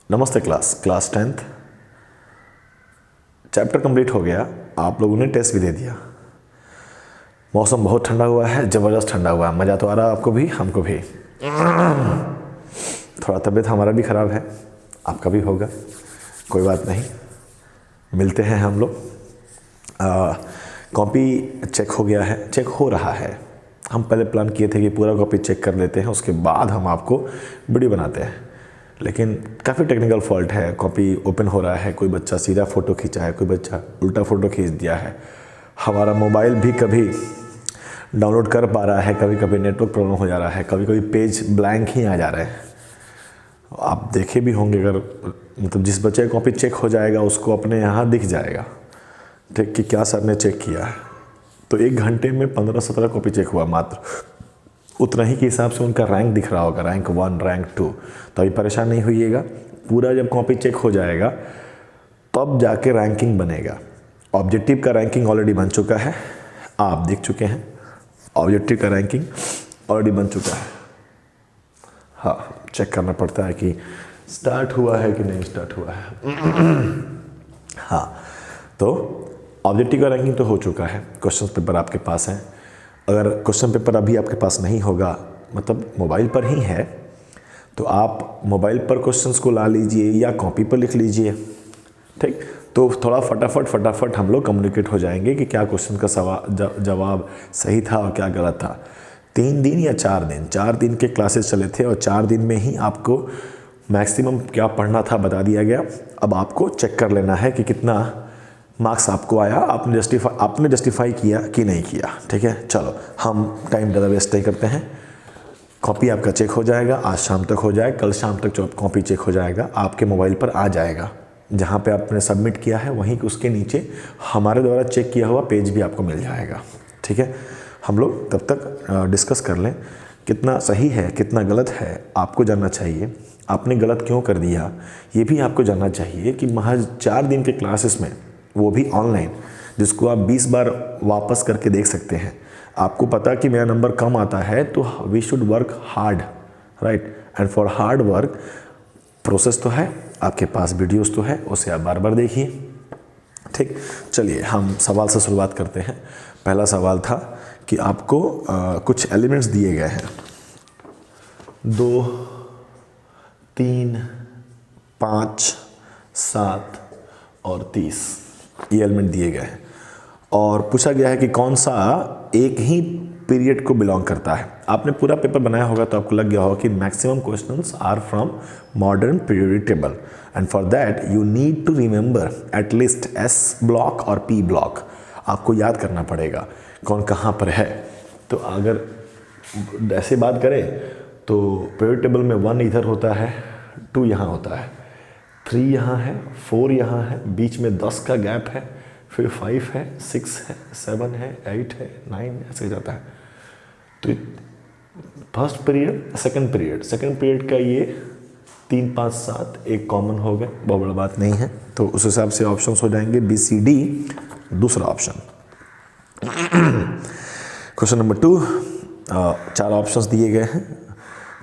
नमस्ते class 10th chapter complete हो गया। आप लोगों ने टेस्ट भी दे दिया। मौसम बहुत ठंडा हुआ है, ज़बरदस्त ठंडा हुआ है। मज़ा तो आ रहा है आपको भी, हमको भी। थोड़ा तबीयत हमारा भी ख़राब है, आपका भी होगा, कोई बात नहीं। मिलते हैं हम लोग। कॉपी चेक हो गया है, चेक हो रहा है। हम पहले प्लान किए थे कि पूरा कॉपी चेक कर लेते हैं, उसके बाद हम आपको वीडियो बनाते हैं, लेकिन काफ़ी टेक्निकल फॉल्ट है। कॉपी ओपन हो रहा है, कोई बच्चा सीधा फ़ोटो खींचा है, कोई बच्चा उल्टा फ़ोटो खींच दिया है। हमारा मोबाइल भी कभी डाउनलोड कर पा रहा है, कभी कभी नेटवर्क प्रॉब्लम हो जा रहा है, कभी कभी पेज ब्लैंक ही आ जा रहे हैं। आप देखे भी होंगे, अगर मतलब जिस बच्चे का कॉपी चेक हो जाएगा उसको अपने यहाँ दिख जाएगा ठीक कि क्या सर ने चेक किया है। तो 1 घंटे में 15-17 कॉपी चेक हुआ मात्र, उतना ही के हिसाब से उनका रैंक दिख रहा होगा, रैंक 1, रैंक 2। तो अभी परेशान नहीं होइएगा, पूरा जब कॉपी चेक हो जाएगा तब जाके रैंकिंग बनेगा। ऑब्जेक्टिव का रैंकिंग ऑलरेडी बन चुका है, आप देख चुके हैं। ऑब्जेक्टिव का रैंकिंग ऑलरेडी बन चुका है। हाँ, चेक करना पड़ता है कि स्टार्ट हुआ है कि नहीं स्टार्ट हुआ है। हाँ, तो ऑब्जेक्टिव का रैंकिंग तो हो चुका है। क्वेश्चन पेपर आपके पास है। अगर क्वेश्चन पेपर अभी आपके पास नहीं होगा, मतलब मोबाइल पर ही है, तो आप मोबाइल पर क्वेश्चंस को ला लीजिए या कॉपी पर लिख लीजिए। ठीक, तो थोड़ा फटाफट हम लोग कम्युनिकेट हो जाएंगे कि क्या क्वेश्चन का जवाब सही था और क्या गलत था। 3 दिन या 4 दिन के क्लासेस चले थे और 4 दिन में ही आपको मैक्सिमम क्या पढ़ना था बता दिया गया। अब आपको चेक कर लेना है कि कितना मार्क्स आपको आया, आपने जस्टिफाई किया कि नहीं किया। ठीक है, चलो हम टाइम ज़्यादा वेस्ट नहीं करते हैं। कॉपी आपका चेक हो जाएगा, आज शाम तक हो जाए, कल शाम तक कॉपी चेक हो जाएगा, आपके मोबाइल पर आ जाएगा। जहाँ पे आपने सबमिट किया है वहीं उसके नीचे हमारे द्वारा चेक किया हुआ पेज भी आपको मिल जाएगा। ठीक है, हम लोग तब तक डिस्कस कर लें कितना सही है कितना गलत है। आपको जानना चाहिए आपने गलत क्यों कर दिया, ये भी आपको जानना चाहिए कि महज 4 दिन के क्लासेस में, वो भी ऑनलाइन, जिसको आप 20 बार वापस करके देख सकते हैं। आपको पता कि मेरा नंबर कम आता है तो we should work hard, right. And for hard work process तो है, आपके पास वीडियोस तो है, उसे आप बार बार देखिए। ठीक, चलिए हम सवाल से शुरुआत करते हैं। पहला सवाल था कि आपको कुछ एलिमेंट्स दिए गए हैं, 2, 3, 5, 7 और 30, ये एलिमेंट दिए गए हैं और पूछा गया है कि कौन सा एक ही पीरियड को बिलोंग करता है। आपने पूरा पेपर बनाया होगा तो आपको लग गया होगा कि maximum questions are from modern period table and for that you need to remember at least S block और पी ब्लॉक। आपको याद करना पड़ेगा कौन कहाँ पर है। तो अगर ऐसे बात करें तो पीरियड टेबल में 1 इधर होता है, 2 यहाँ होता है, 3 यहाँ है, 4 यहाँ है, बीच में 10 का गैप है, फिर 5 है, 6 है, 7 है, 8 है, 9 ऐसे जाता है। तो फर्स्ट पीरियड सेकंड पीरियड का ये 3, 5, 7 एक कॉमन हो गए, बहुत बड़ा बात नहीं है। तो उस हिसाब से ऑप्शंस हो जाएंगे BCD दूसरा ऑप्शन। क्वेश्चन नंबर 2, 4 ऑप्शंस दिए गए हैं।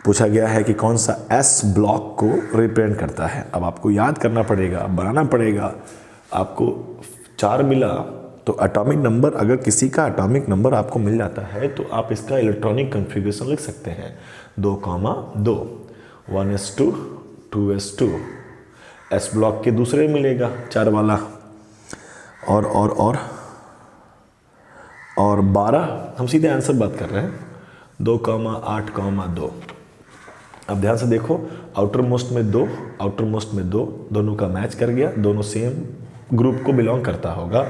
पूछा गया है कि कौन सा एस ब्लॉक को रिप्रेजेंट करता है। अब आपको याद करना पड़ेगा, बनाना पड़ेगा। आपको 4 मिला तो एटॉमिक नंबर, अगर किसी का एटॉमिक नंबर आपको मिल जाता है तो आप इसका इलेक्ट्रॉनिक कन्फिग्रेशन लिख सकते हैं, 2,2, 1s2, 2s2। एस ब्लॉक के दूसरे मिलेगा 4 वाला और 12। हम सीधे आंसर बात कर रहे हैं, 2,8,2। अब ध्यान से देखो, आउटर मोस्ट में 2, दोनों का मैच कर गया, दोनों सेम ग्रुप को बिलोंग करता होगा।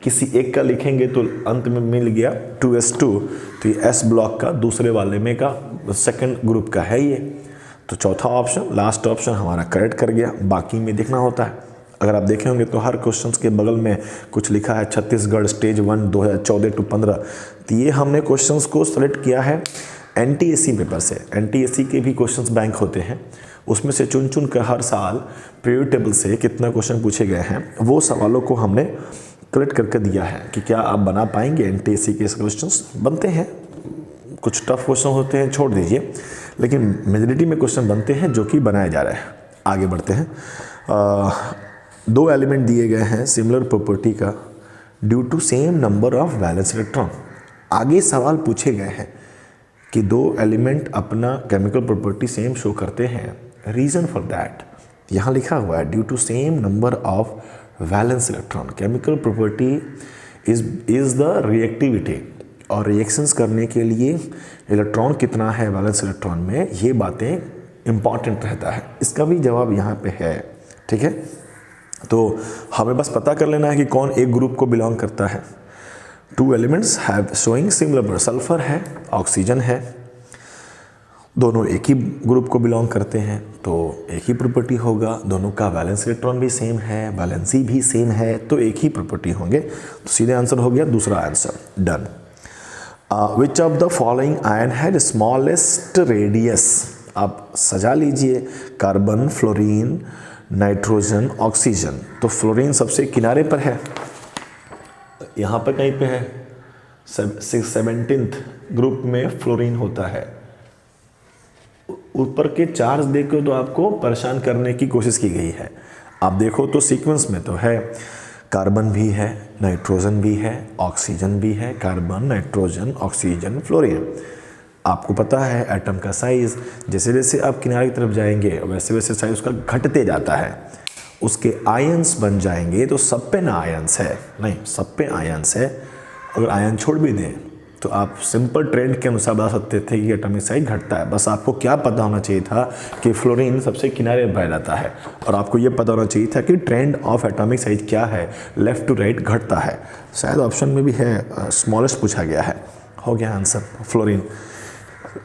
किसी एक का लिखेंगे तो अंत में मिल गया 2s2, तो ये एस ब्लॉक का दूसरे वाले में का सेकंड ग्रुप का है ये। तो चौथा ऑप्शन, लास्ट ऑप्शन हमारा करेक्ट कर गया। बाकी में देखना होता है, अगर आप देखे होंगे तो हर क्वेश्चन के बगल में कुछ लिखा है छत्तीसगढ़ स्टेज 1 2014 to 15। तो ये हमने क्वेश्चंस को सेलेक्ट किया है NTSC पेपर से। NTSC के भी क्वेश्चंस बैंक होते हैं, उसमें से चुन कर हर साल पीरियड टेबल से कितना क्वेश्चन पूछे गए हैं वो सवालों को हमने कलेक्ट करके दिया है कि क्या आप बना पाएंगे। NTSC के क्वेश्चंस बनते हैं, कुछ टफ क्वेश्चन होते हैं छोड़ दीजिए, लेकिन मेजॉरिटी में क्वेश्चन बनते हैं जो कि बनाए जा रहे हैं। आगे बढ़ते हैं। दो एलिमेंट दिए गए हैं सिमिलर प्रॉपर्टी का due to same number of valence electron. आगे सवाल पूछे गए हैं कि दो एलिमेंट अपना केमिकल प्रॉपर्टी सेम शो करते हैं, रीज़न फॉर दैट यहाँ लिखा हुआ है due to same number of valence electron. Chemical property is the reactivity, और रिएक्शंस करने के लिए इलेक्ट्रॉन कितना है वैलेंस इलेक्ट्रॉन में, ये बातें इम्पॉर्टेंट रहता है। इसका भी जवाब यहाँ पे है, ठीक है। तो हमें बस पता कर लेना है कि कौन एक ग्रुप को बिलोंग करता है। Two elements have showing similar, sulphur है, ऑक्सीजन है, दोनों एक ही ग्रुप को बिलोंग करते हैं तो एक ही प्रॉपर्टी होगा। दोनों का वैलेंस इलेक्ट्रॉन भी सेम है, वैलेंसी भी सेम है, तो एक ही प्रॉपर्टी होंगे। तो सीधे आंसर हो गया दूसरा answer, done. Which of the following ion had smallest radius. आप सजा लीजिए, कार्बन, फ्लोरीन, नाइट्रोजन, ऑक्सीजन। तो फ्लोरीन सबसे किनारे पर है, यहाँ पर कहीं पे है, 17th ग्रुप में फ्लोरीन होता है। ऊपर के चार्ज देखो तो आपको परेशान करने की कोशिश की गई है। आप देखो तो सीक्वेंस में तो है, कार्बन भी है, नाइट्रोजन भी है, ऑक्सीजन भी है, कार्बन, नाइट्रोजन, ऑक्सीजन, फ्लोरीन। आपको पता है एटम का साइज़ जैसे जैसे आप किनारे की तरफ जाएंगे वैसे वैसे साइज उसका घटते जाता है। उसके आयंस बन जाएंगे, तो सब पे ना आयंस है, नहीं सब पे आयंस है। अगर आयन छोड़ भी दें तो आप सिंपल ट्रेंड के अनुसार बता सकते थे कि एटॉमिक साइज घटता है। बस आपको क्या पता होना चाहिए था कि फ्लोरीन सबसे किनारे पर रहता है, और आपको ये पता होना चाहिए था कि ट्रेंड ऑफ एटॉमिक साइज क्या है, लेफ़्ट टू राइट घटता है। शायद ऑप्शन में भी है, स्मॉलेस्ट पूछा गया है, हो गया आंसर फ्लोरीन।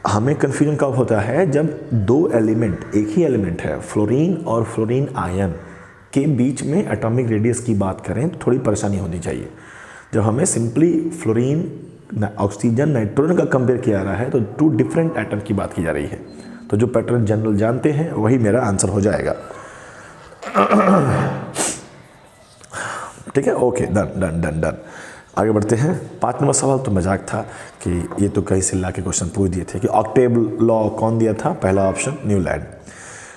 हमें कन्फ्यूजन कब होता है, जब दो एलिमेंट, एक ही एलिमेंट है, फ्लोरीन और फ्लोरीन आयन के बीच में एटॉमिक रेडियस की बात करें तो थोड़ी परेशानी होनी चाहिए। जब हमें सिंपली फ्लोरीन, ऑक्सीजन, नाइट्रोजन का कंपेयर किया जा रहा है तो टू डिफरेंट एटम की बात की जा रही है। तो जो पैटर्न जनरल जानते हैं वही मेरा आंसर हो जाएगा। ठीक है, okay, done done done done. आगे बढ़ते हैं। 5 नंबर सवाल तो मजाक था कि ये तो कहीं से ला के क्वेश्चन पूछ दिए थे कि ऑक्टेव लॉ कौन दिया था, पहला option Newland.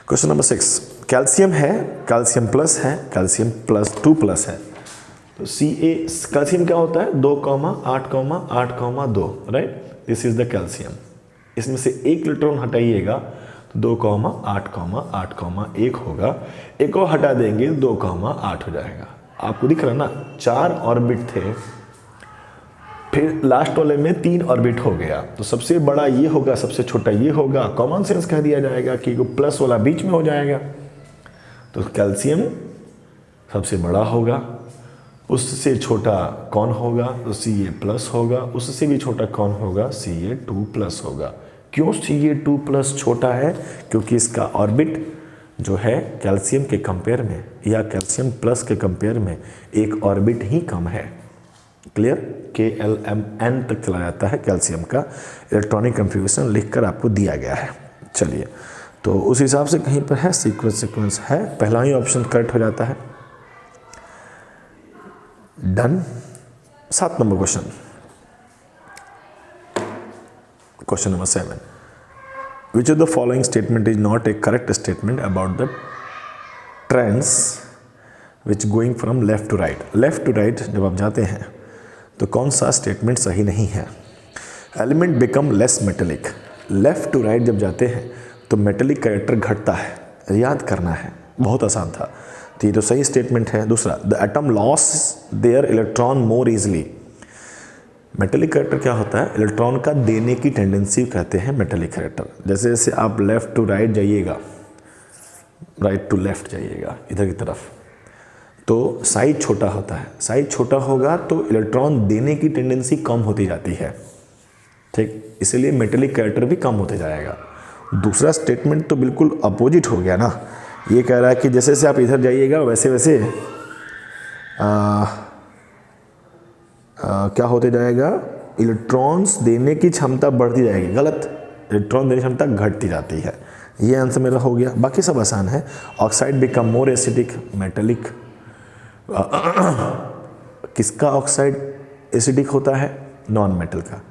Question number 6, calcium है, कैल्शियम प्लस है, कैल्शियम प्लस 2+ है। तो Ca, कैल्शियम क्या होता है, 2,8,8,2, right, this is the calcium. इसमें से एक इलेक्ट्रॉन हटाइएगा तो 2,8,8,1 होगा, एक और हटा देंगे 2,8 हो जाएगा। आपको दिख रहा ना, 4 ऑर्बिट थे, फिर लास्ट वाले में 3 ऑर्बिट हो गया, तो सबसे बड़ा ये होगा, सबसे छोटा ये होगा। कॉमन सेंस कह दिया जाएगा कि प्लस वाला बीच में हो जाएगा, तो कैल्शियम सबसे बड़ा होगा, उससे छोटा कौन होगा तो Ca+ होगा, उससे भी छोटा कौन होगा, Ca2+ होगा। क्यों Ca2+ छोटा है, क्योंकि इसका ऑर्बिट जो है कैल्शियम के कंपेयर में या कैल्शियम प्लस के कंपेयर में एक ऑर्बिट ही कम है। क्लियर, KLMN तक चला जाता है कैल्शियम का। इलेक्ट्रॉनिक कन्फिग्रेशन लिखकर आपको दिया गया है। चलिए, तो उस हिसाब से कहीं पर है सीक्वेंस है, पहला ही ऑप्शन करेक्ट हो जाता है, done. 7 number question, question number 7, which of the following statement is not a correct statement about the trends which going from left to right। left to right जब आप जाते हैं तो कौन सा स्टेटमेंट सही नहीं है। Element become less metallic, left to right जब जाते हैं तो मेटेलिक कैरेक्टर घटता है, याद करना है, बहुत आसान था, तो ये तो सही स्टेटमेंट है। दूसरा, the atom loss there electron more easily. Metallic character क्या होता है, इलेक्ट्रॉन का देने की टेंडेंसी कहते हैं मेटेलिक कैरेक्टर। जैसे जैसे आप लेफ़्ट टू राइट जाइएगा, राइट टू लेफ़्ट जाइएगा इधर की तरफ, तो साइज छोटा होता है, साइज छोटा होगा तो इलेक्ट्रॉन देने की टेंडेंसी कम होती जाती है, ठीक, इसलिए मेटेलिक कैरेक्टर भी कम होते जाएगा। दूसरा स्टेटमेंट तो बिल्कुल अपोजिट हो गया ना, ये कह रहा है कि जैसे जैसे आप इधर जाइएगा वैसे वैसे क्या होते जाएगा, इलेक्ट्रॉन्स देने की क्षमता बढ़ती जाएगी। गलत, इलेक्ट्रॉन देने की क्षमता घटती जाती है। ये आंसर मेरा हो गया, बाकी सब आसान है। Oxide become more acidic, metallic, किसका ऑक्साइड एसिडिक होता है, नॉन मेटल का।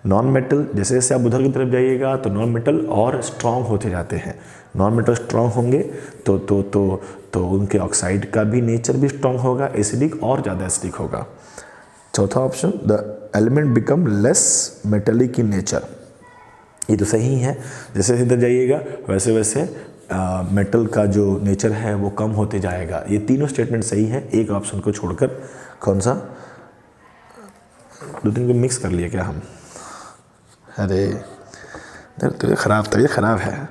नॉन मेटल जैसे जैसे आप उधर की तरफ जाइएगा तो नॉन मेटल और स्ट्रॉन्ग होते जाते हैं। नॉन मेटल स्ट्रॉन्ग होंगे तो उनके ऑक्साइड का भी नेचर भी स्ट्रॉन्ग होगा, एसिडिक और ज़्यादा एसिडिक होगा। चौथा option, the element become less metallic in nature, ये तो सही है। जैसे इधर जाइएगा वैसे वैसे मेटल का जो नेचर है वो कम होते जाएगा। ये तीनों स्टेटमेंट सही है, एक ऑप्शन को छोड़कर। कौन सा? दो तीन को मिक्स कर लिए क्या हम? अरे तबीयत खराब है।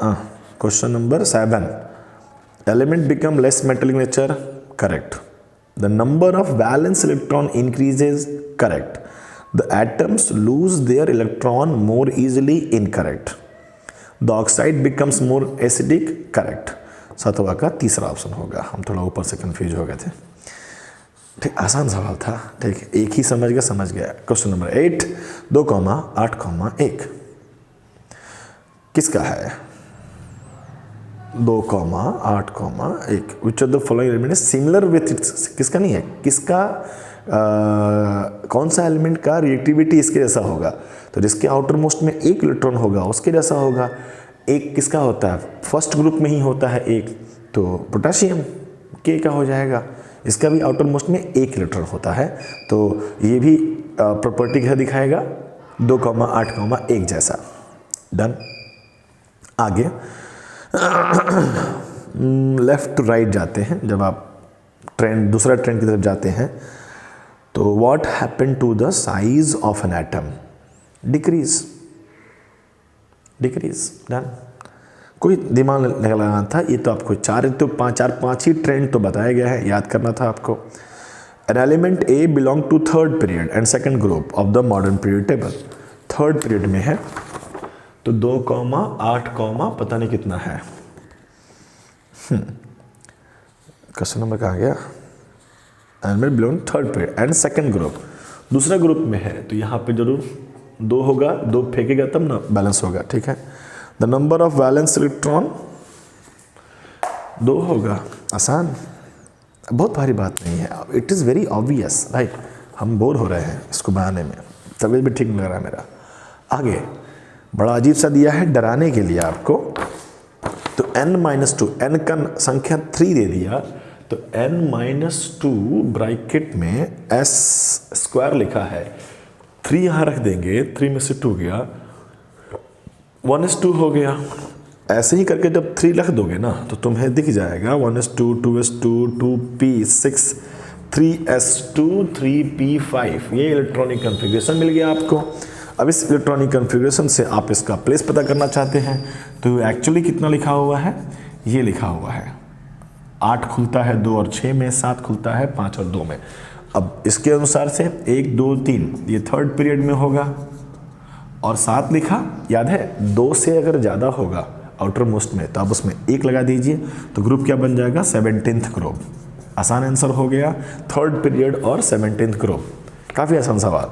Question number 7, element become less metallic nature, correct. The number of valence electron increases, correct. The atoms lose their electron more easily, incorrect. The oxide becomes more acidic, correct. सातवां का तीसरा ऑप्शन होगा। हम थोड़ा ऊपर से कंफ्यूज हो गए थे। ठीक, आसान सवाल था। ठीक, एक ही समझ गया। क्वेश्चन नंबर 8, 2,8,1 किसका है? 2,8,1 which of the following element is similar with its, किसका नहीं है, किसका कौन सा एलिमेंट का रिएक्टिविटी इसके जैसा होगा? तो जिसके आउटर मोस्ट में एक इलेक्ट्रॉन होगा उसके जैसा होगा। एक किसका होता है? फर्स्ट ग्रुप में ही होता है एक, तो पोटेशियम के का हो जाएगा। इसका भी आउटर मोस्ट में एक इलेक्ट्रॉन होता है, तो ये भी प्रॉपर्टी क्या दिखाएगा? 2,8,1 जैसा। डन। आगे लेफ्ट टू राइट जाते हैं। जब आप दूसरा ट्रेंड की तरफ जाते हैं तो what happen to the size of an atom? Decrease. Done. कोई दिमाग लगाना था, ये तो आपको पांच ही ट्रेंड तो बताया गया है, याद करना था आपको। An element A belong to third period and second group of the modern period table. Third period में है तो 2,8, पता नहीं कितना है। क्वेश्चन नंबर कहाँ गया? Element belong third period and second group, दूसरा ग्रुप में है, तो यहाँ पे जरूर 2 होगा, 2 फेंकेगा तब ना बैलेंस होगा। ठीक है। The number of valence electron 2 होगा। आसान, बहुत भारी बात नहीं है। It is very obvious right. हम बोर हो रहे हैं इसको बनाने में, तबीयत भी ठीक नहीं लग रहा है मेरा। आगे बड़ा अजीब सा दिया है डराने के लिए आपको। तो n-2, n का संख्या 3 दे दिया, तो n-2 ब्रैकेट में s स्क्वायर लिखा है, 3 यहाँ रख देंगे, 3 में से 2 गया, 1s2 हो गया। ऐसे ही करके जब 3 रख दोगे ना तो तुम्हें दिख जाएगा 1s2, 2s2, 2p6, 3s2, 3p5। ये इलेक्ट्रॉनिक कन्फिग्रेशन मिल गया आपको। अब इस इलेक्ट्रॉनिक कन्फिग्रेशन से आप इसका प्लेस पता करना चाहते हैं, तो एक्चुअली कितना लिखा हुआ है? ये लिखा हुआ है 8 खुलता है 2 और 6 में, 7 खुलता है 5 और 2 में। अब इसके अनुसार से 1, 2, 3 ये थर्ड पीरियड में होगा, और 7 लिखा याद है, 2 से अगर ज़्यादा होगा आउटर मोस्ट में तो आप उसमें 1 लगा दीजिए, तो ग्रुप क्या बन जाएगा? 17th group. आसान आंसर हो गया, थर्ड पीरियड और 17th ग्रुप। काफ़ी आसान सवाल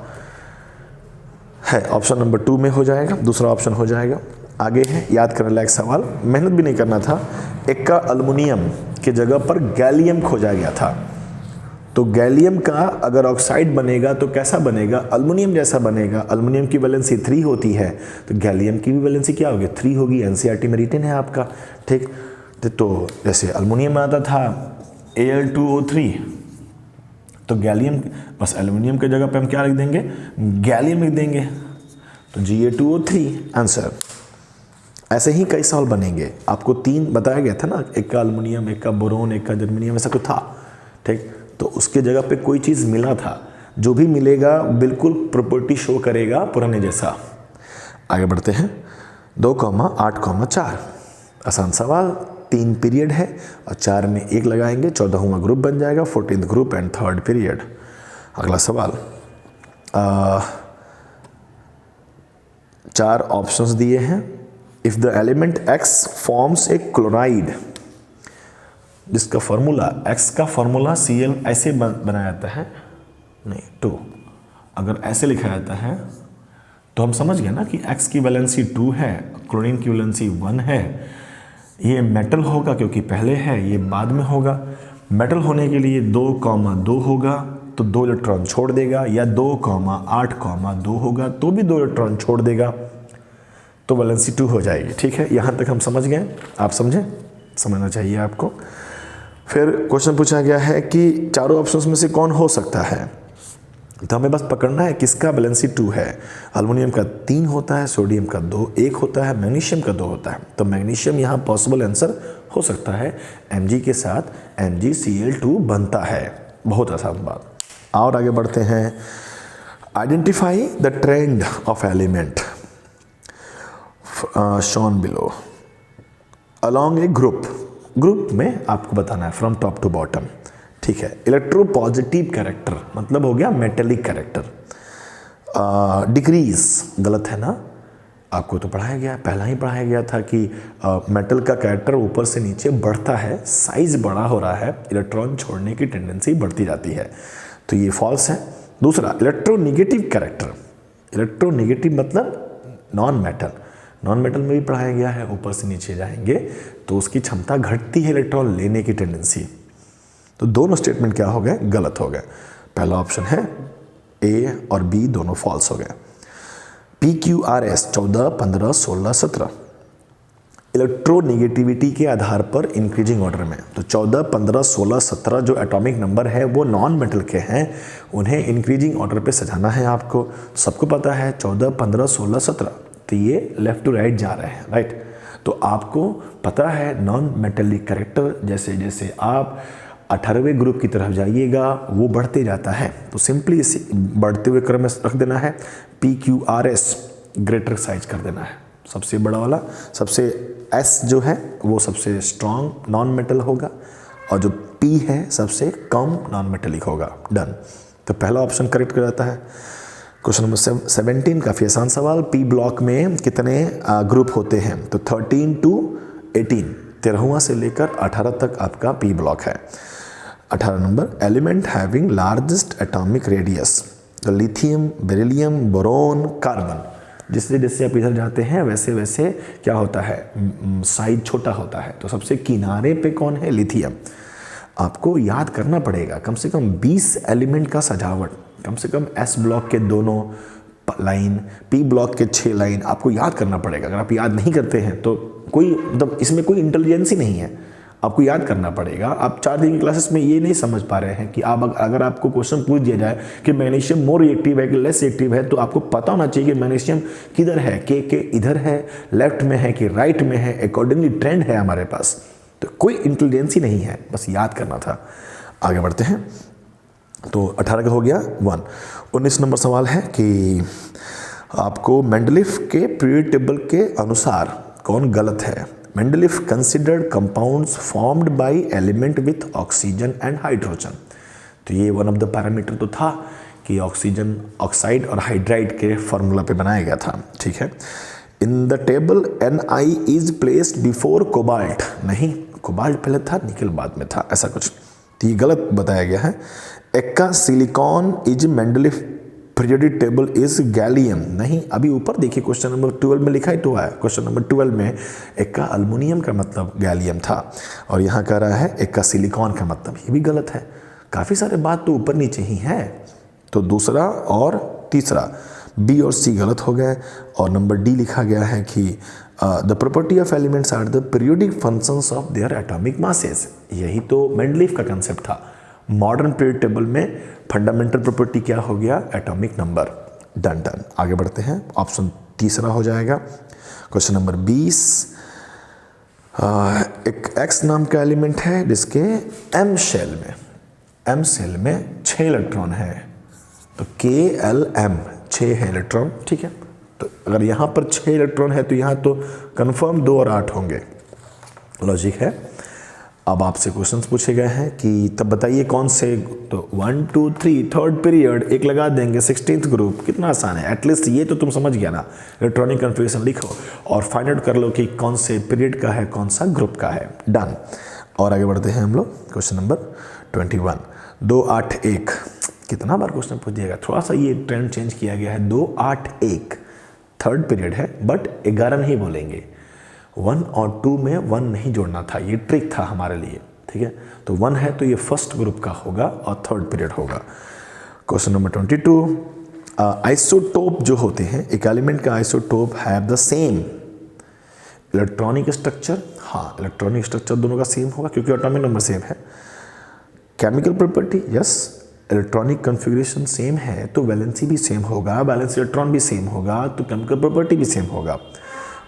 है। ऑप्शन नंबर 2 में हो जाएगा, दूसरा ऑप्शन हो जाएगा। आगे है याद करने लायक सवाल, मेहनत भी नहीं करना था। एक का अल्युमिनियम के जगह पर गैलियम खोजा गया था, तो गैलियम का अगर ऑक्साइड बनेगा तो कैसा बनेगा? अल्युमिनियम जैसा बनेगा। अल्युमिनियम की वैलेंसी 3 होती है, तो गैलियम की भी वैलेंसी क्या होगी? 3 होगी। एनसीईआरटी में रिटन है आपका। ठीक, तो जैसे अल्युमिनियम में आता था Al2O3, तो गैलियम, बस एल्युमिनियम की जगह पे हम क्या लिख देंगे? गैलियम लिख देंगे, तो Ga2O3 आंसर। ऐसे ही कई सवाल बनेंगे। आपको 3 बताया गया था ना, एक का एल्युमिनियम, एक का बोरोन, एक का जर्मेनियम, ऐसा कुछ था। ठीक, तो उसके जगह पे कोई चीज़ मिला था। जो भी मिलेगा बिल्कुल प्रॉपर्टी शो करेगा पुराने जैसा। आगे बढ़ते हैं। 2,8,4 आसान सवाल। 3 पीरियड है और 4 में 1 लगाएंगे, 14वां ग्रुप बन जाएगा, 14th group and third period. अगला सवाल, 4 ऑप्शंस दिए हैं। If the element X forms a chloride, जिसका फॉर्मूला X का फॉर्मूला Cl ऐसे बनाया जाता है, नहीं 2, अगर ऐसे लिखा जाता है तो हम समझ गए ना कि X की वैलेंसी 2 है, क्लोरीन की वैलेंसी 1 है। ये मेटल होगा क्योंकि पहले है, ये बाद में होगा। मेटल होने के लिए 2,2 होगा, तो 2 इलेक्ट्रॉन छोड़ देगा, या 2,8,2 होगा तो भी 2 इलेक्ट्रॉन छोड़ देगा, तो वैलेंसी 2 हो जाएगी। ठीक है, यहाँ तक हम समझ गए, आप समझे, समझना चाहिए आपको। फिर क्वेश्चन पूछा गया है कि चारों ऑप्शंस में से कौन हो सकता है, तो हमें बस पकड़ना है किसका वैलेंसी 2 है। एल्युमिनियम का 3 होता है, सोडियम का 2 1 होता है, मैग्नीशियम का 2 होता है, तो मैग्नीशियम यहाँ पॉसिबल आंसर हो सकता है। Mg के साथ MgCl2 बनता है, बहुत आसान बात। और आगे बढ़ते हैं, identify the trend of element shown below along A group में आपको बताना है फ्रॉम टॉप टू बॉटम। ठीक है, इलेक्ट्रोपॉजिटिव कैरेक्टर मतलब हो गया मेटेलिक कैरेक्टर। डिक्रीज गलत है ना, आपको तो पढ़ाया गया, पहला ही पढ़ाया गया था कि मेटल का कैरेक्टर ऊपर से नीचे बढ़ता है, साइज बड़ा हो रहा है, इलेक्ट्रॉन छोड़ने की टेंडेंसी बढ़ती जाती है, तो ये फॉल्स है। दूसरा, इलेक्ट्रोनेगेटिव कैरेक्टर, इलेक्ट्रोनेगेटिव मतलब नॉन मेटल में भी पढ़ाया गया है, ऊपर से नीचे जाएंगे तो उसकी क्षमता घटती है इलेक्ट्रॉन लेने की टेंडेंसी। तो दोनों स्टेटमेंट क्या हो गए, गलत हो गए। पहला ऑप्शन है ए और बी दोनों फॉल्स हो गए। PQRS 14, 15, 16, 17 इलेक्ट्रोनेगेटिविटी के आधार पर इंक्रीजिंग ऑर्डर में, तो 14, 15, 16, 17 जो एटॉमिक नंबर है वो नॉन मेटल के हैं, उन्हें इंक्रीजिंग ऑर्डर पे सजाना है आपको। सबको पता है 14, 15, 16, 17, तो ये लेफ्ट टू राइट जा रहे हैं, राइट। तो आपको पता है नॉन मेटेलिक कैरेक्टर जैसे जैसे आप 18वें ग्रुप की तरफ जाइएगा वो बढ़ते जाता है, तो सिंपली इसे बढ़ते हुए क्रम में रख देना है। PQRS ग्रेटर साइज कर देना है, सबसे बड़ा वाला, सबसे S जो है वो सबसे स्ट्रॉन्ग नॉन मेटल होगा, और जो P है सबसे कम नॉन मेटेलिक होगा। डन, तो पहला ऑप्शन करेक्ट कर जाता है। क्वेश्चन नंबर 17 काफ़ी आसान सवाल। P ब्लॉक में कितने ग्रुप होते हैं, तो 13 to 18, 13वां से लेकर 18 तक आपका P ब्लॉक है। 18 number, element having largest atomic radius, तो लिथियम, बेरिलियम, बोरोन, कार्बन। जिससे जैसे आप इधर जाते हैं वैसे वैसे क्या होता है, साइज छोटा होता है, तो सबसे किनारे पे कौन है, लिथियम। आपको याद करना पड़ेगा कम से कम 20 एलिमेंट का सजावट, कम से कम S ब्लॉक के दोनों लाइन, P ब्लॉक के 6 लाइन आपको याद करना पड़ेगा। अगर आप याद नहीं करते हैं तो कोई मतलब इसमें कोई इंटेलिजेंस ही नहीं है, आपको याद करना पड़ेगा। आप 4 दिन की क्लासेस में ये नहीं समझ पा रहे हैं कि आप अगर आपको क्वेश्चन पूछ दिया जाए कि मैग्नीशियम मोर रिएक्टिव है कि लेस रिएक्टिव है, तो आपको पता होना चाहिए कि मैग्नीशियम किधर है, के इधर है, लेफ्ट में है कि राइट में है, अकॉर्डिंगली ट्रेंड है हमारे पास। तो कोई इंटेलिजेंस ही नहीं है, बस याद करना था। आगे बढ़ते हैं, तो 18 का हो गया 1। 19 नंबर सवाल है कि आपको मेंडलीफ के पीरियड टेबल के अनुसार कौन गलत है। Mendeleev considered compounds formed by element with oxygen and hydrogen, तो ये वन ऑफ द पैरामीटर तो था कि ऑक्सीजन ऑक्साइड और हाइड्राइड के फॉर्मूला पे बनाया गया था। ठीक है, in the table Ni is placed before cobalt, नहीं कोबाल्ट पहले था, निकल बाद में था, ऐसा कुछ, तो ये गलत बताया गया है। Ekka silicon is Mendeleev periodic table is gallium, नहीं, अभी ऊपर देखिए क्वेश्चन नंबर 12 में लिखा ही तो है, क्वेश्चन नंबर 12 में एक्का अल्युमिनियम का मतलब गैलियम था, और यहाँ कह रहा है एक्का सिलिकॉन का मतलब, ये भी गलत है। काफ़ी सारे बात तो ऊपर नीचे ही है, तो दूसरा और तीसरा बी और सी गलत हो गए, और नंबर डी लिखा गया है कि the property of elements are the periodic functions of their atomic masses, यही तो मेंडलीफ का कंसेप्ट था। मॉडर्न पीरियड टेबल में फंडामेंटल प्रॉपर्टी क्या हो गया, एटॉमिक नंबर। डन डन, आगे बढ़ते हैं, ऑप्शन तीसरा हो जाएगा। क्वेश्चन नंबर 20, एक X नाम का एलिमेंट है जिसके M शेल में 6 इलेक्ट्रॉन है, तो KLM 6 है इलेक्ट्रॉन। ठीक है, तो अगर यहाँ पर 6 इलेक्ट्रॉन है तो यहाँ तो कंफर्म 2 और 8 होंगे, लॉजिक है। अब आपसे क्वेश्चंस पूछे गए हैं कि तब बताइए कौन से, तो 1 2 3 थर्ड पीरियड एक लगा देंगे, 16th ग्रुप, कितना आसान है। एटलीस्ट ये तो तुम समझ गया ना, इलेक्ट्रॉनिक कन्फिग्रेशन लिखो और फाइंड आउट कर लो कि कौन से पीरियड का है, कौन सा ग्रुप का है। डन, और आगे बढ़ते हैं हम लोग। क्वेश्चन नंबर 21, 2 8 1, कितना बार क्वेश्चन पूछ दिएगा, थोड़ा सा ये ट्रेंड चेंज किया गया है। 2 8 1 थर्ड पीरियड है, बट 11 नहीं बोलेंगे, 1 और 2 में 1 नहीं जोड़ना था, ये ट्रिक था हमारे लिए। ठीक है, तो 1 है तो ये फर्स्ट ग्रुप का होगा और थर्ड पीरियड होगा। क्वेश्चन नंबर 22, आइसोटोप जो होते हैं, एक एलिमेंट का isotope have the same electronic structure. हाँ, इलेक्ट्रॉनिक स्ट्रक्चर दोनों का सेम होगा क्योंकि एटॉमिक नंबर सेम है। Chemical property, yes, electronic configuration same है तो वैलेंसी भी सेम होगा, वैलेंस इलेक्ट्रॉन भी सेम होगा तो केमिकल प्रॉपर्टी भी सेम होगा।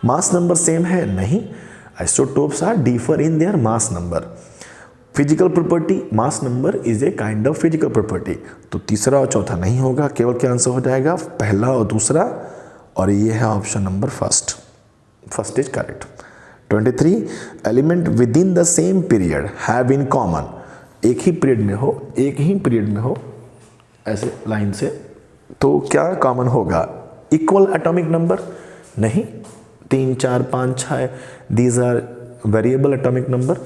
मास नंबर सेम है, नहीं, isotopes are differ in their mass number. Physical property, mass number is a kind of physical property, तो तीसरा और चौथा नहीं होगा, केवल क्या आंसर हो जाएगा, पहला और दूसरा, और ये है option number first is correct. 23, element with in the same period have in common, एक ही पीरियड में हो ऐसे लाइन से, तो क्या कॉमन होगा, इक्वल एटॉमिक नंबर, नहीं, 3 4 5 6 these are variable atomic number.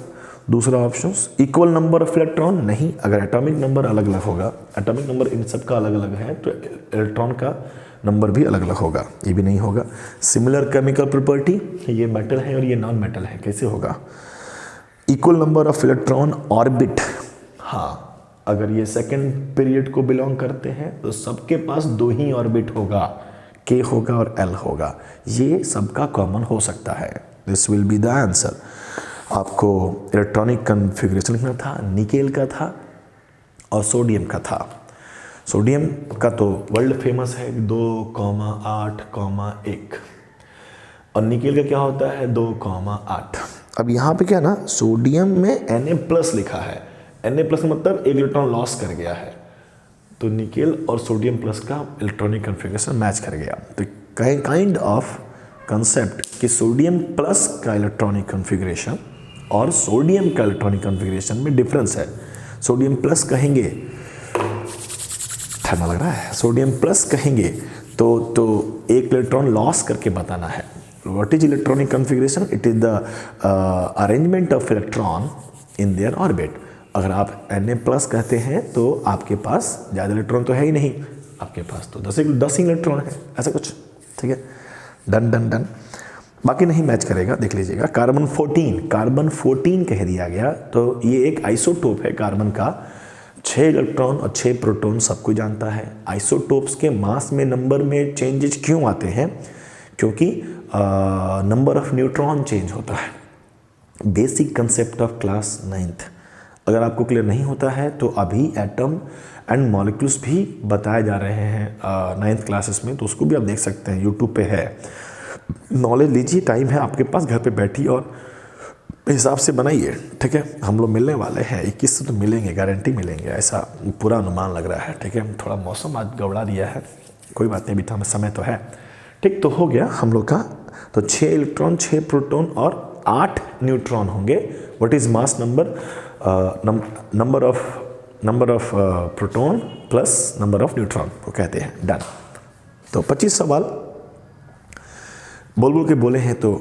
दूसरा option equal number of electron, नहीं, अगर एटॉमिक नंबर अलग अलग होगा, एटॉमिक नंबर इन सब का अलग अलग है तो इलेक्ट्रॉन का नंबर भी अलग अलग होगा, ये भी नहीं होगा। सिमिलर केमिकल प्रॉपर्टी, ये मेटल है और ये नॉन मेटल है, कैसे होगा। Equal number of electron orbit, हाँ, अगर ये सेकेंड पीरियड को बिलोंग करते हैं तो सबके पास 2 ही ऑर्बिट होगा, के होगा और एल होगा, ये सबका कॉमन हो सकता है। This will be the answer. आपको इलेक्ट्रॉनिक कॉन्फ़िगरेशन लिखना था, निकेल का था और सोडियम का था। सोडियम का तो वर्ल्ड फेमस है 2,8,1, और निकेल का क्या होता है 2,8। अब यहाँ पे क्या ना, सोडियम में Na+ लिखा है, Na+ मतलब एक इलेक्ट्रॉन लॉस कर गया है, तो निकेल और सोडियम प्लस का इलेक्ट्रॉनिक कॉन्फ़िगरेशन मैच कर गया। तो काइंड ऑफ कंसेप्ट कि सोडियम प्लस का इलेक्ट्रॉनिक कॉन्फ़िगरेशन और सोडियम का इलेक्ट्रॉनिक कॉन्फ़िगरेशन में डिफरेंस है। सोडियम प्लस कहेंगे, ठंडा लग रहा है, सोडियम प्लस कहेंगे तो एक इलेक्ट्रॉन लॉस करके बताना है। What is electronic configuration, it is the arrangement of electron in their orbit. अगर आप Na+ कहते हैं तो आपके पास ज़्यादा इलेक्ट्रॉन तो है ही नहीं, आपके पास तो 10 ही इलेक्ट्रॉन है, ऐसा कुछ, ठीक है। डन, बाकी नहीं मैच करेगा, देख लीजिएगा। कार्बन 14 कह दिया गया, तो ये एक आइसोटोप है कार्बन का, 6 इलेक्ट्रॉन और 6 प्रोटॉन सबको जानता है। आइसोटोप्स के मास में नंबर में चेंजेस क्यों आते हैं, क्योंकि नंबर ऑफ न्यूट्रॉन चेंज होता है। Basic concept of class 9th, अगर आपको क्लियर नहीं होता है तो अभी एटम एंड मॉलिक्यूल्स भी बताए जा रहे हैं 9th क्लासेस में, तो उसको भी आप देख सकते हैं, यूट्यूब पे है। नॉलेज लीजिए, टाइम है आपके पास, घर पे बैठिए और हिसाब से बनाइए, ठीक है। हम लोग मिलने वाले हैं 21 से, तो मिलेंगे, गारंटी मिलेंगे, ऐसा पूरा अनुमान लग रहा है, ठीक है। थोड़ा मौसम आज गड़बड़ा दिया है, कोई बात नहीं, अभी तो हमें समय तो है, ठीक। तो हो गया हम लोग का, तो 6 इलेक्ट्रॉन 6 प्रोटॉन और 8 न्यूट्रॉन होंगे। What is mass number, number of proton plus number of neutron को कहते हैं। डन। तो 25 सवाल बोल के बोले हैं तो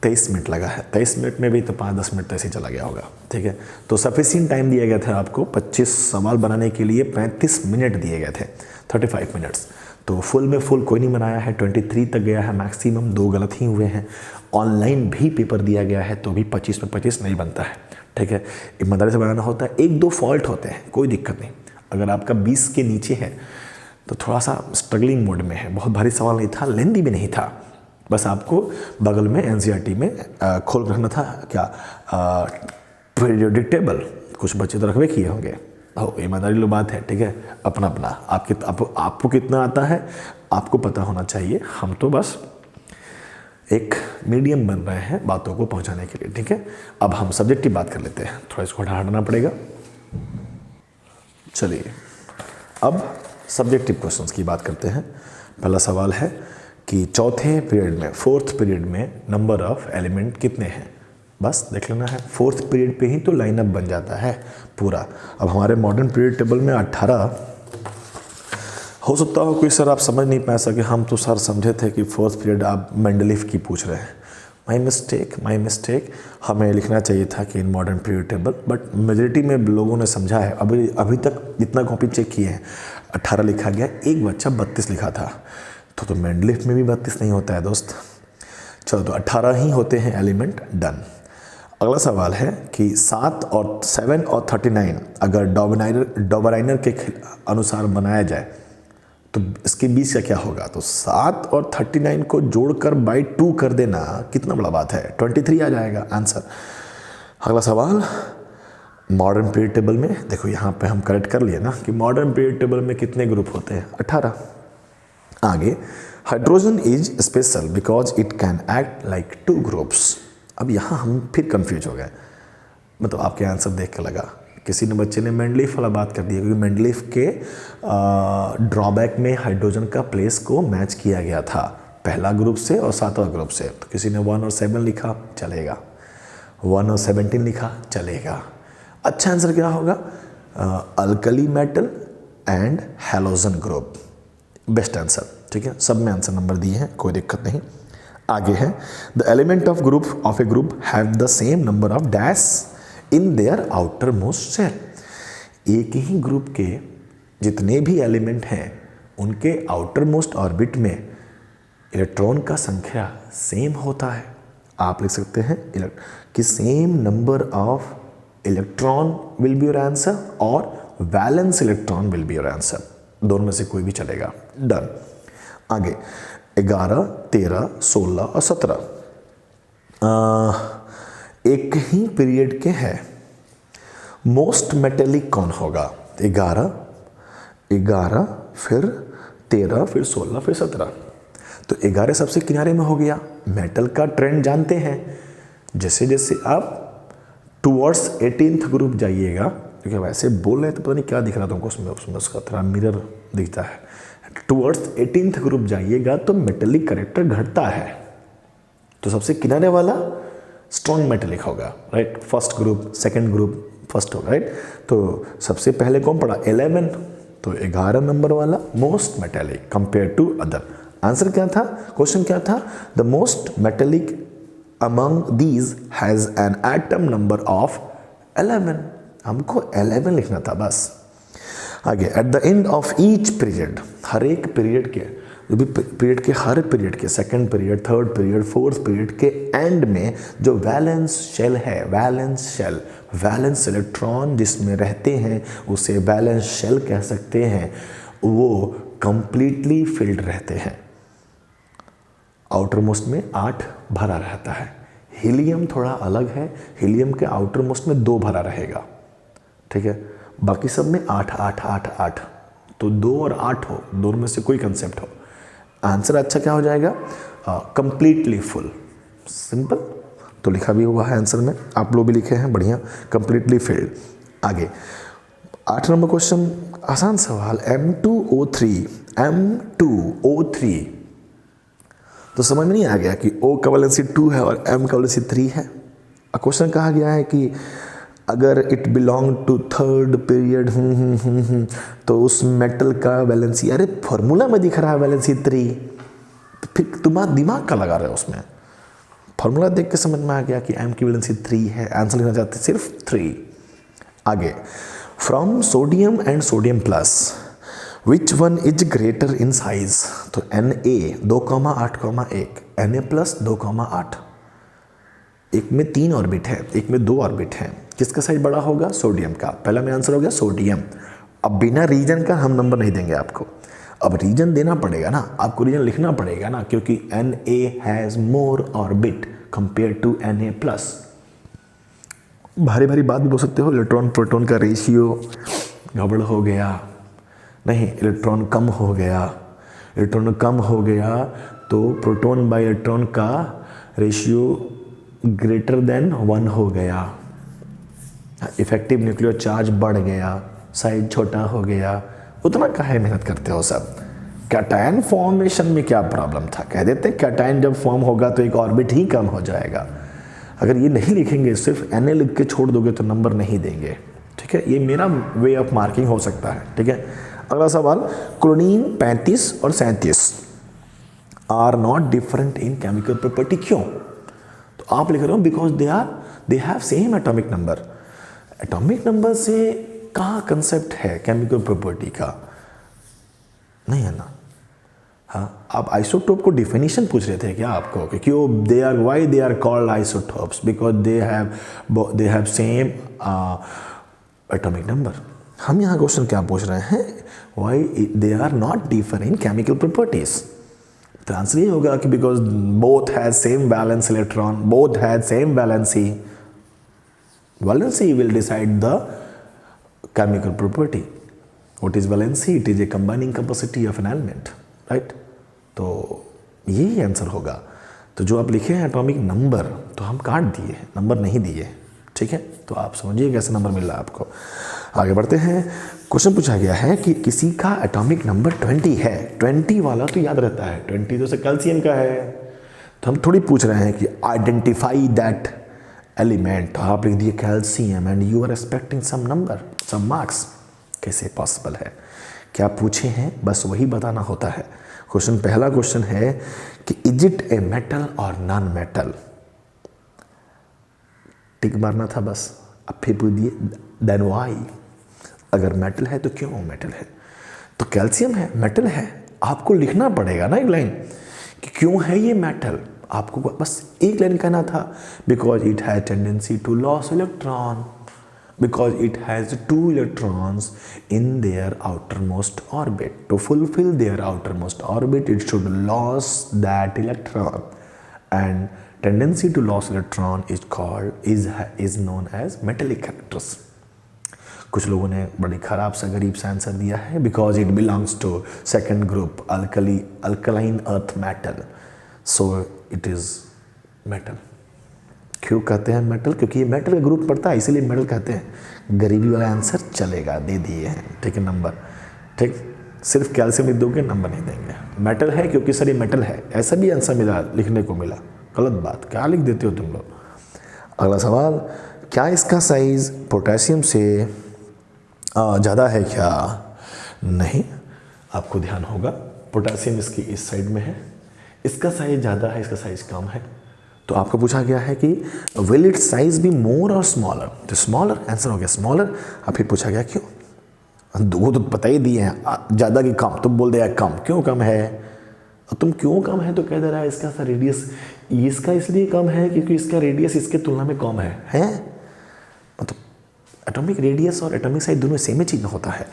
23 मिनट लगा है, 23 मिनट में भी तो 5-10 मिनट तो ऐसे ही चला गया होगा, ठीक है। तो सफिशिएंट टाइम दिया गया था आपको 25 सवाल बनाने के लिए, 35 मिनट दिए गए थे, 35 मिनट्स। तो फुल में फुल कोई नहीं बनाया है, 23 तक गया है मैक्सिमम, 2 गलत ही हुए हैं। ऑनलाइन भी पेपर दिया गया है तो भी 25 में 25 नहीं बनता है, ठीक है। ईमानदारी से बनाना होता है, 1-2 फॉल्ट होते हैं, कोई दिक्कत नहीं। अगर आपका 20 के नीचे है तो थोड़ा सा स्ट्रगलिंग मोड में है, बहुत भारी सवाल नहीं था, लेंदी भी नहीं था, बस आपको बगल में एनसीईआरटी में खोल रखना था क्या, पीरियोडिक टेबल, कुछ बच्चे तो रखवे किए होंगे। हो, ईमानदारी लो बात है, ठीक है। अपना आपको कितना आता है आपको पता होना चाहिए, हम तो बस एक मीडियम बन रहे हैं बातों को पहुंचाने के लिए, ठीक है। अब हम सब्जेक्ट की बात कर लेते हैं, थोड़ा इसको हटाना पड़ेगा। चलिए अब सब्जेक्टिव क्वेश्चंस की बात करते हैं। पहला सवाल है कि चौथे पीरियड में, 4th पीरियड में नंबर ऑफ एलिमेंट कितने हैं, बस देख लेना है। 4th पीरियड पे ही तो लाइनअप बन जाता है पूरा। अब हमारे मॉडर्न पीरियड टेबल में 18, हो सकता हो कोई सर आप समझ नहीं पाए सके, हम तो सर समझे थे कि 4th पीरियड आप मेंडलीफ की पूछ रहे हैं। माई मिस्टेक, हमें लिखना चाहिए था कि in modern period table, but majority में लोगों ने समझा है। अभी तक जितना कॉपी चेक किए हैं 18 लिखा गया, एक बच्चा 32 लिखा था, तो मेंडलीफ में भी 32 नहीं होता है दोस्त। चलो, तो 18 ही होते हैं एलिमेंट। डन। अगला सवाल है कि 7 और 7 और 39 अगर डॉबराइनर के अनुसार बनाया जाए तो इसके बीच का क्या होगा। तो 7 और 39 को जोड़कर बाई 2 कर देना कितना बड़ा बात है, 23 आ जाएगा आंसर। अगला सवाल, मॉडर्न पीरियड टेबल में देखो, यहाँ पे हम करेक्ट कर लिए ना कि मॉडर्न पीरियड टेबल में कितने ग्रुप होते हैं, 18। आगे, hydrogen is special because it can act like 2 groups. अब यहाँ हम फिर कंफ्यूज हो गए, मतलब आपके आंसर देख के लगा किसी ने बच्चे ने मेंडलीफ वाला बात कर दिया, क्योंकि मेंडलीफ के ड्रॉबैक में हाइड्रोजन का प्लेस को मैच किया गया था पहला ग्रुप से और 7वां ग्रुप से। तो किसी ने 1 और 7 लिखा, चलेगा। 1 और 17 लिखा, चलेगा। अच्छा आंसर क्या होगा, alkali metal and halogen group, best answer. ठीक है, सब में आंसर नंबर दिए हैं, कोई दिक्कत नहीं। आगे है, the element of group of a group have the same number of dash in their outermost shell. एक ही ग्रुप के जितने भी एलिमेंट हैं उनके आउटर मोस्ट ऑर्बिट में इलेक्ट्रॉन का संख्या सेम होता है। आप लिख सकते हैं कि same number of electron will be your answer और valence electron will be your answer, दोनों में से कोई भी चलेगा। डन। आगे 11, 13, 16 और 17 एक ही पीरियड के हैं। मोस्ट मेटेलिक कौन होगा, 11 फिर 13 फिर 16 फिर 17। तो 11 सबसे किनारे में हो गया। मेटल का ट्रेंड जानते हैं, जैसे जैसे आप टूवर्ड्स 18th ग्रुप जाइएगा, क्योंकि वैसे बोल रहे तो पता नहीं क्या दिख रहा था उसमें उसका थोड़ा मिरर दिखता है। टूवर्ड्स 18th ग्रुप जाइएगा तो मेटेलिक करेक्टर घटता है, तो सबसे किनारे वाला स्ट्रॉन्ग मेटेलिक होगा, right. First group, second group, first होगा, राइट। तो सबसे पहले कौन पड़ा, 11, तो 11 नंबर वाला most metallic compare to other. Answer क्या था, क्वेश्चन क्या था, the most metallic among these has an atom number of 11। हमको 11 लिखना था बस। आगे, at the end of each period, हर एक पीरियड के, जो भी पीरियड के, हर पीरियड के, second period, third period, fourth period के एंड में जो वैलेंस शेल है, वैलेंस शेल, वैलेंस इलेक्ट्रॉन जिसमें रहते हैं उसे वैलेंस शेल कह सकते हैं, वो कंप्लीटली फिल्ड रहते हैं। आउटर मोस्ट में 8 भरा रहता है। हीलियम थोड़ा अलग है, हीलियम के आउटर मोस्ट में 2 भरा रहेगा, ठीक है। बाकी सब में 8 8 8 8, तो 2 और 8 हो, दोनों में से कोई कंसेप्ट हो। आंसर अच्छा क्या हो जाएगा, कंप्लीटली फुल, सिंपल। तो लिखा भी हुआ है आंसर में, आप लोग भी लिखे हैं, बढ़िया, कंप्लीटली फिल्ड। आगे 8 नंबर क्वेश्चन, आसान सवाल, M2O3 तो समझ में नहीं आ गया कि O का वैलेंसी 2 है और M का वैलेंसी 3 है। क्वेश्चन कहा गया है कि अगर it belong to third period तो उस मेटल का वैलेंसी, अरे फॉर्मूला में दिख रहा है वैलेंसी 3, तो फिर तुम्हारा दिमाग का लगा रहे हो उसमें। फॉर्मूला देख के समझ में आ गया कि M की वैलेंसी 3 है, आंसर लिखना चाहते सिर्फ 3। आगे, from sodium and sodium plus which one is greater in size, तो Na 2,8,1, Na प्लस 2,8, एक में 3 ऑर्बिट है, एक में 2 ऑर्बिट है, किसका साइज बड़ा होगा, सोडियम का। पहला में आंसर हो गया सोडियम। अब बिना रीजन का हम नंबर नहीं देंगे आपको, अब रीजन देना पड़ेगा ना, आपको रीजन लिखना पड़ेगा ना, क्योंकि Na has more orbit compare to Na plus. भारी भारी बात भी बोल सकते हो, इलेक्ट्रॉन प्रोटॉन का रेशियो गड़बड़ हो गया, नहीं इलेक्ट्रॉन कम हो गया, इलेक्ट्रॉन कम हो गया तो प्रोटॉन बाई इलेक्ट्रॉन का रेशियो ग्रेटर देन 1 हो गया, इफेक्टिव न्यूक्लियर चार्ज बढ़ गया, साइज छोटा हो गया। उतना काहे मेहनत करते हो सब। कैटायन फॉर्मेशन में क्या प्रॉब्लम था, कह देते हैं कैटायन जब फॉर्म होगा तो एक ऑर्बिट ही कम हो जाएगा। अगर ये नहीं लिखेंगे, सिर्फ Na लिख के छोड़ दोगे तो नंबर नहीं देंगे, ठीक है। ये मेरा वे ऑफ मार्किंग हो सकता है, ठीक है। अगला सवाल, क्लोरीन 35 और 37 are not different in chemical property, क्यों। तो आप लिख रहे हो because they have same atomic number. Atomic number से कहाँ कंसेप्ट है केमिकल प्रॉपर्टी का, नहीं है ना। हाँ, आप आइसोटोप को डिफिनीशन पूछ रहे थे क्या आपको कि क्यों they are, why they are called isotopes, because they have same atomic number. हम यहाँ क्वेश्चन क्या पूछ रहे हैं, why they are not differ in chemical properties. तो आंसर ये होगा कि because both has same valence electron, both has same valency. Valency will decide the chemical property. What is valency? It is a combining capacity of an element, right. तो यही answer होगा। तो जो आप लिखे हैं एटॉमिक नंबर, तो हम काट दिए, नंबर नहीं दिए, ठीक है। तो आप समझिए कैसे नंबर मिल रहा है आपको। आगे बढ़ते हैं। क्वेश्चन पूछा गया है कि किसी का एटॉमिक नंबर 20 है। 20 वाला तो याद रहता है, 20 तो से कैल्शियम का है। तो हम थोड़ी पूछ रहे हैं कि आइडेंटिफाई दैट एलिमेंट। तो आप लिख दिए calcium and you are expecting some number, some marks. कैसे पॉसिबल है? क्या पूछे हैं बस वही बताना होता है। क्वेश्चन, पहला क्वेश्चन है कि इज इट ए मेटल और नॉन मेटल। टिक मारना था बस। अब फिर पूछ दिए देन व्हाई। अगर मेटल है तो क्यों मेटल है? तो कैल्शियम है, मेटल है, आपको लिखना पड़ेगा ना एक लाइन कि क्यों है ये मेटल। आपको बस एक लाइन कहना था, because it has tendency to loss electron, because it has 2 electrons in their outermost orbit. To fulfill their outermost orbit, it should lose that electron, and tendency to lose electron is known as metallic characters. कुछ लोगों ने बड़ी खराब सा गरीब सा answer दिया है, because it belongs to second group alkaline earth metal, so it is metal. क्यों कहते हैं मेटल? क्योंकि ये मेटल का ग्रुप पड़ता है, इसीलिए मेटल कहते हैं। गरीबी वाला आंसर चलेगा, दे दिए हैं, ठीक है नंबर, ठीक। सिर्फ कैल्शियम लिख दोगे नंबर नहीं देंगे। मेटल है क्योंकि सर ये मेटल है, ऐसा भी आंसर मिला, लिखने को मिला। गलत बात, क्या लिख देते हो तुम लोग। अगला सवाल, क्या इसका साइज पोटेशियम से ज़्यादा है क्या? नहीं, आपको ध्यान होगा, पोटेशियम इसकी इस साइड में है, इसका साइज ज़्यादा है, इसका साइज कम है। तो आपको पूछा गया है कि will it size be more और स्मॉलर। तो स्मॉलर आंसर हो गया, स्मॉलर। अब फिर पूछा गया क्यों? वो तो पता ही दिए हैं, ज़्यादा की कम, तो बोल दिया कम। क्यों कम है? और तुम क्यों कम है तो कह दे रहा है इसका सा रेडियस, इसका इसलिए कम है क्योंकि इसका रेडियस इसके तुलना में कम है? मतलब एटॉमिक रेडियस और एटॉमिक साइज दोनों सेम ही चीज़ में होता है।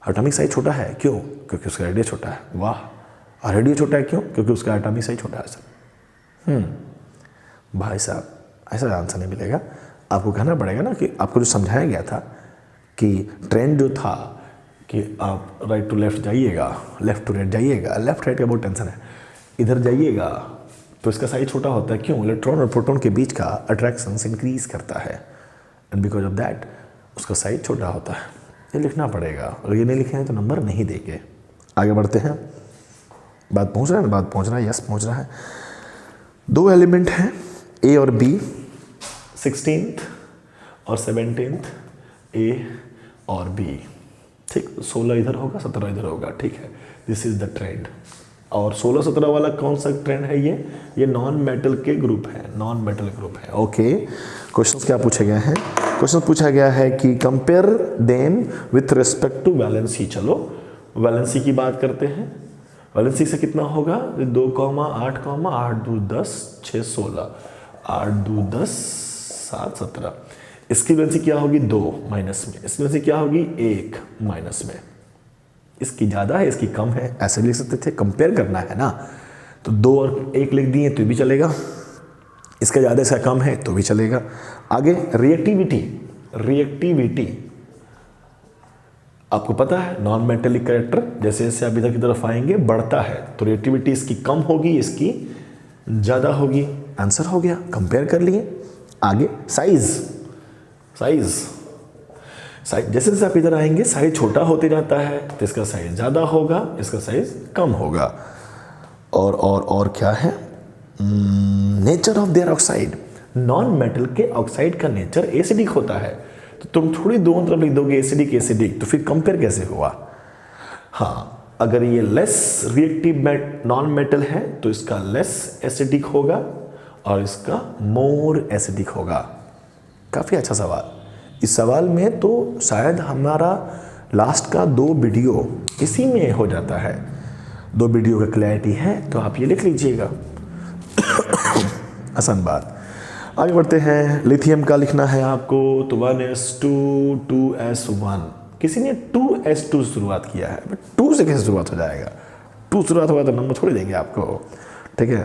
एटॉमिक साइज छोटा है, क्यों? क्योंकि उसका रेडियस छोटा है। वाह। और रेडियस छोटा है क्यों? क्योंकि उसका एटॉमिक साइज छोटा है सर। भाई साहब, ऐसा आंसर नहीं मिलेगा। आपको कहना पड़ेगा ना कि आपको जो समझाया गया था कि ट्रेंड जो था कि आप राइट टू लेफ्ट जाइएगा, लेफ्ट टू राइट जाइएगा, लेफ्ट राइट का बहुत टेंशन है, इधर जाइएगा तो इसका साइज छोटा होता है। क्यों? इलेक्ट्रॉन और प्रोटॉन के बीच का अट्रैक्शन इंक्रीज करता है, एंड बिकॉज ऑफ दैट उसका साइज छोटा होता है। ये लिखना पड़ेगा, और ये नहीं लिखे हैं तो नंबर नहीं देंगे। आगे बढ़ते हैं। बात पहुँच रहा है ना? बात पहुँच रहा है, यस पहुँच रहा है। 2 एलिमेंट हैं ए और बी, 16th और 17th, ए और बी, ठीक। 16 इधर होगा, 17 इधर होगा, ठीक है। This is the trend. और 16-17 वाला कौन सा ट्रेंड है? ये नॉन मेटल के ग्रुप है, नॉन मेटल ग्रुप है। ओके, क्वेश्चन क्या पूछे गए हैं? क्वेश्चन पूछा गया है कि compare them with respect to valency. चलो वैलेंसी की बात करते हैं। वैलेंसी से कितना होगा? 2, 8, 8 2 10 6 16, 8 2 10 7 17। इसकी वैलेंसी क्या होगी? 2 माइनस में। इसकी वैलेंसी क्या होगी? 1 माइनस में। इसकी ज़्यादा है, इसकी कम है, ऐसे लिख सकते थे। कंपेयर करना है ना, तो 2 और 1 लिख दिए तो भी चलेगा। इसका ज़्यादा, इसका कम है तो भी चलेगा। आगे रिएक्टिविटी। रिएक्टिविटी आपको पता है, नॉन मेटेलिक कैरेक्टर जैसे जैसे आप इधर की तरफ आएंगे बढ़ता है, तो रिएक्टिविटी इसकी कम होगी, इसकी ज़्यादा होगी। आंसर हो गया, कंपेयर कर लिए। आगे साइज। साइज जैसे जैसे आप इधर आएंगे साइज छोटा होते जाता है, तो इसका साइज ज़्यादा होगा, इसका साइज कम होगा। और क्या है? Nature of their oxide. Non metal के ऑक्साइड का नेचर एसिडिक होता है, तो तुम थोड़ी दोनों तरफ लिख दोगे एसिडिक एसिडिक, तो फिर कंपेयर कैसे हुआ? हाँ, अगर ये लेस रिएक्टिव नॉन मेटल है तो इसका लेस एसिडिक होगा और इसका मोर एसिडिक होगा। काफ़ी अच्छा सवाल। इस सवाल में तो शायद हमारा लास्ट का 2 वीडियो इसी में हो जाता है। 2 वीडियो का क्लैरिटी है तो आप ये लिख लीजिएगा। आसान बात। आगे बढ़ते हैं। लिथियम का लिखना है आपको तो 1s2 2s1। किसी ने 2s2 शुरुआत किया है, बट 2 से कैसे शुरुआत हो जाएगा? 2 शुरुआत होगा तो नंबर थोड़ी देंगे आपको, ठीक है।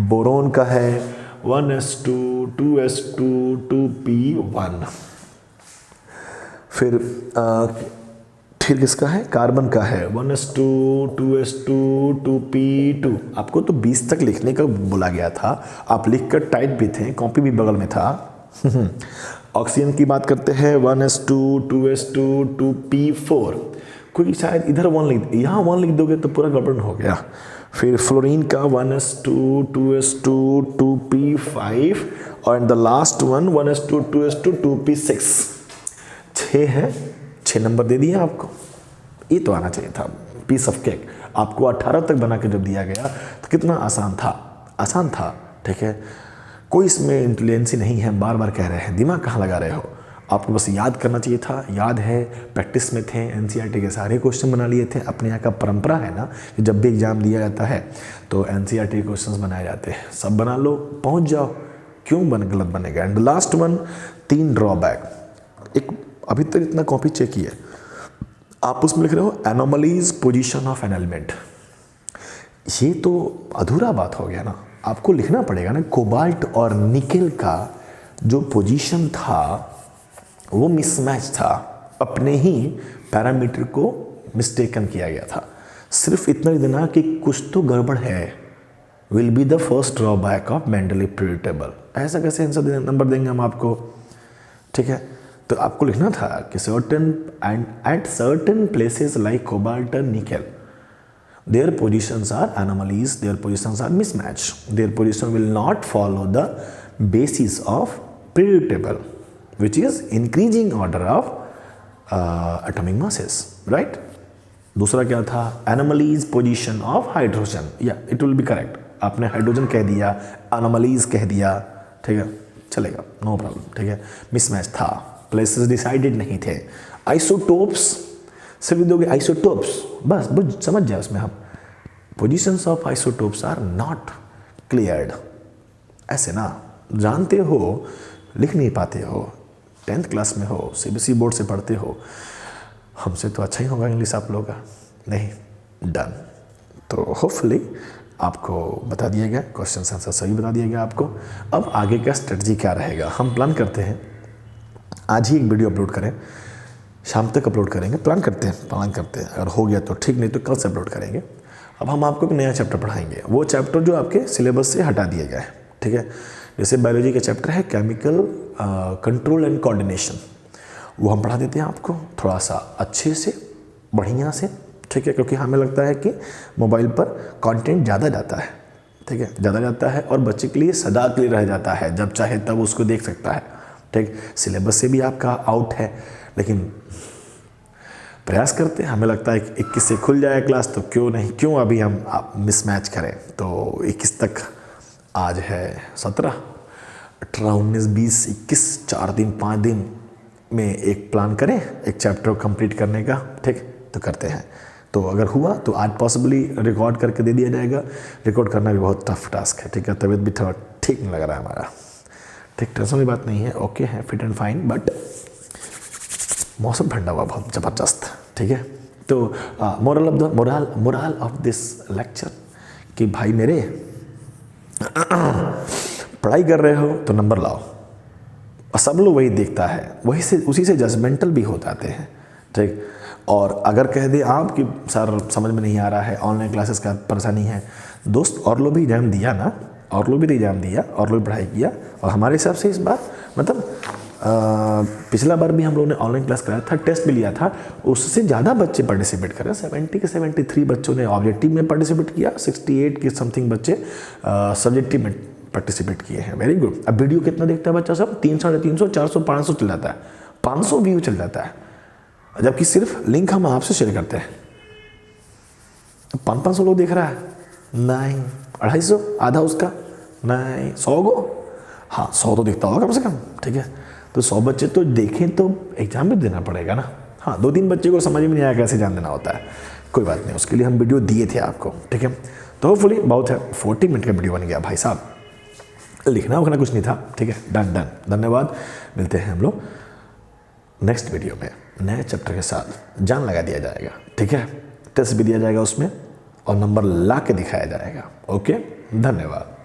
बोरोन का है 1s2 2s2 2p1। फिर किसका है? कार्बन का है 1s2 2s2 2p2। आपको तो 20 तक लिखने का बोला गया था, आप लिख कर टाइप भी थे, कॉपी भी बगल में था। ऑक्सीजन की बात करते हैं 1s2 2s2 2p4। कोई शायद इधर 1 लिख, यहाँ 1 लिख दोगे तो पूरा गड़बड़ हो गया। फिर फ्लोरीन का 1s2 2s2 2p5 और the last one 1s2 2s2 2p6। 6 है, 6 नंबर दे दिए आपको। ये तो आना चाहिए था, पीस ऑफ केक। आपको 18 तक बना के जब दिया गया तो कितना आसान था, आसान था, ठीक है। कोई इसमें इंटेलिजेंसी नहीं है, बार बार कह रहे हैं, दिमाग कहाँ लगा रहे हो? आपको बस याद करना चाहिए था। याद है, प्रैक्टिस में थे, एनसीईआरटी के सारे क्वेश्चन बना लिए थे। अपने यहाँ का परंपरा है ना कि जब भी एग्जाम दिया जाता है तो एनसीईआरटी के क्वेश्चन बनाए जाते हैं। सब बना लो, पहुँच जाओ, क्यों गलत बनेगा। And last one, 3 drawback. एक अभी तक इतना कॉपी चेक किया, आप उसमें लिख रहे हो anomalies position of an element. ये तो अधूरा बात हो गया ना, आपको लिखना पड़ेगा ना। कोबाल्ट और निकेल का जो पोजीशन था वो मिसमैच था, अपने ही पैरामीटर को मिस्टेकन किया गया था। सिर्फ इतना ही देना कि कुछ तो गड़बड़ है, will be the first drawback of Mendeleev period table. ऐसा कैसे आंसर नंबर देंगे हम आपको, ठीक है। तो आपको लिखना था कि certain and at certain places like cobalt and nickel their positions are anomalies, their positions are mismatch, their position will not follow the basis of periodic table, which is increasing order of atomic masses, right? दूसरा क्या था? anomalies position of hydrogen, yeah it will be correct। आपने hydrogen कह दिया, anomalies कह दिया, ठीक है, चलेगा, नो प्रॉब्लम, ठीक है। मिसमैच था, प्लेसेस डिसाइडेड नहीं थे। आइसोटोप्स सिर्फ दोगे आइसोटोप्स, बस समझ जाए उसमें हम। Positions of isotopes are not cleared. ऐसे ना जानते हो, लिख नहीं पाते हो, 10th क्लास में हो, सीबीएसई बोर्ड से पढ़ते हो, हमसे तो अच्छा ही होगा इंग्लिश आप लोगों का, नहीं डन। तो होपफुली आपको बता दिया गया, क्वेश्चन आंसर सही बता दिया गया आपको। अब आगे का स्ट्रेटजी क्या रहेगा, हम प्लान करते हैं आज ही एक वीडियो अपलोड करें, शाम तक अपलोड करेंगे, प्लान करते हैं। अगर हो गया तो ठीक, नहीं तो कल से अपलोड करेंगे। अब हम आपको एक नया चैप्टर पढ़ाएंगे, वो चैप्टर जो आपके सिलेबस से हटा दिए गए हैं, ठीक है। जैसे बायोलॉजी का चैप्टर है केमिकल कंट्रोल एंड कोऑर्डिनेशन, वो हम पढ़ा देते हैं आपको थोड़ा सा अच्छे से, बढ़िया से, ठीक है। क्योंकि हमें लगता है कि मोबाइल पर कंटेंट ज़्यादा जाता है, ठीक है, ज़्यादा जाता है और बच्चे के लिए सदा के लिए रह जाता है, जब चाहे तब उसको देख सकता है, ठीक। सिलेबस से भी आपका आउट है, लेकिन प्रयास करते हैं। हमें लगता है कि 21 से खुल जाए क्लास तो क्यों नहीं, क्यों अभी हम मिसमैच करें। तो 21 तक, आज है 17, 18 19 20 21, 4 दिन 5 दिन में एक प्लान करें एक चैप्टर कंप्लीट करने का, ठीक। तो करते हैं। तो अगर हुआ तो आज पॉसिबली रिकॉर्ड करके दे दिया जाएगा। रिकॉर्ड करना भी बहुत टफ टास्क है, ठीक है। तबीयत भी थोड़ा ठीक नहीं लग रहा है हमारा, ठीक। टेंशन की बात नहीं है, ओके है, फिट एंड फाइन, बट मौसम ठंडा हुआ बहुत ज़बरदस्त, ठीक है। तो मोरल ऑफ दिस लेक्चर कि भाई मेरे पढ़ाई कर रहे हो तो नंबर लाओ, और सब लोग वही देखता है, वही से उसी से जजमेंटल भी हो जाते हैं, ठीक। और अगर कह दे आप कि सर समझ में नहीं आ रहा है, ऑनलाइन क्लासेस का परेशानी है, दोस्त और लोग भी एग्जाम दिया ना, और लोग भी एग्जाम दिया, और लोग पढ़ाई किया, और हमारे हिसाब से इस बार मतलब पिछला बार भी हम लोगों ने ऑनलाइन क्लास कराया था, टेस्ट भी लिया था, उससे ज़्यादा बच्चे पार्टिसिपेट कर रहे हैं। 70 के 73 बच्चों ने ऑब्जेक्टिव में पार्टिसिपेट किया, 68 के समथिंग बच्चे सब्जेक्टिव में पार्टिसिपेट किए हैं। Very good. अब वीडियो कितना देखता है बच्चा सब? 300 350 400 500 चल जाता है, 500 व्यू चल जाता है, जबकि सिर्फ लिंक हम आपसे शेयर करते हैं। 500 लोग देख रहा है? नहीं। 250, आधा उसका? नहीं। 100 गो? हाँ 100 तो दिखता होगा कम से कम, ठीक है। तो 100 बच्चे तो देखें तो एग्जाम भी देना पड़ेगा ना, हाँ 2-3 बच्चे को समझ में नहीं आया कैसे जान देना होता है, कोई बात नहीं, उसके लिए हम वीडियो दिए थे आपको, ठीक है। तो होपफुली बहुत है, 40 मिनट का वीडियो बन गया भाई साहब, लिखना उखना कुछ नहीं था, ठीक है। डन डन, धन्यवाद। मिलते हैं हम लोग नेक्स्ट वीडियो में नए चैप्टर के साथ। जान लगा दिया जाएगा, ठीक है, टेस्ट भी दिया जाएगा उसमें और नंबर ला के दिखाया जाएगा। ओके, धन्यवाद।